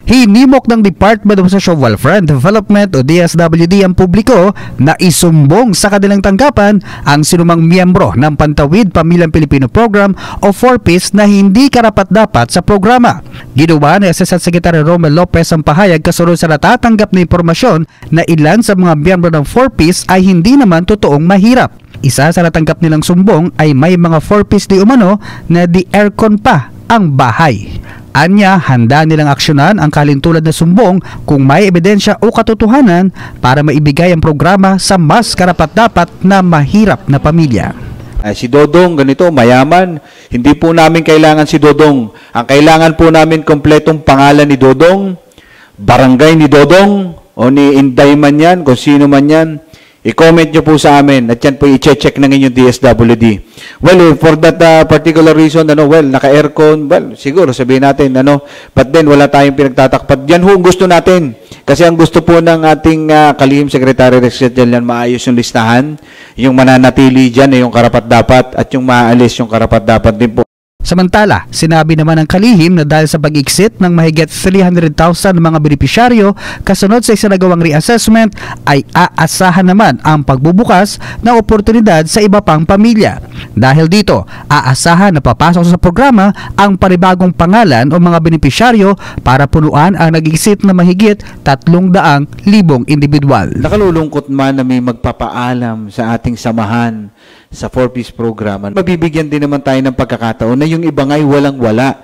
Hinimok ng Department of Social Welfare and Development o DSWD ang publiko na isumbong sa kanilang tanggapan ang sinumang miyembro ng Pantawid Pamilyang Pilipino Program o 4Ps na hindi karapat-dapat sa programa. Ginawa ni Assistant Secretary Romel Lopez ang pahayag kasunod sa natatanggap na impormasyon na ilan sa mga miyembro ng 4Ps ay hindi naman totoong mahirap. Isa sa natanggap nilang sumbong ay may mga 4Ps di umano na di aircon pa ang bahay. Anya, handa nilang aksyonan ang kalintulad na sumbong kung may ebidensya o katotohanan para maibigay ang programa sa mas karapat-dapat na mahirap na pamilya. Si Dodong, ganito, mayaman. Hindi po namin kailangan si Dodong. Ang kailangan po namin kompletong pangalan ni Dodong, barangay ni Dodong, o ni Inday man yan, kung sino man yan. I-comment nyo po sa amin at yan po i-check ng inyong DSWD. Well, for that particular reason, naka-aircon, siguro sabihin natin, but then wala tayong pinagtatakpat. Yan ho gusto natin. Kasi ang gusto po ng ating kalihim Secretary Rex Gatchalian, maayos yung listahan, yung mananatili dyan, yung karapat-dapat, at yung maaalis yung karapat-dapat din po. Samantala, sinabi naman ng kalihim na dahil sa pag-exit ng mahigit 300,000 mga benepisyaryo kasunod sa isinagawang reassessment ay aasahan naman ang pagbubukas ng oportunidad sa iba pang pamilya. Dahil dito, aasahan na papasok sa programa ang panibagong pangalan o mga benepisyaryo para punuan ang nag-exit na mahigit 300,000 individual. Nakalulungkot man na may magpapaalam sa ating samahan sa 4Ps program. Mabibigyan din naman tayo ng pagkakataon na yung iba nga'y walang-wala.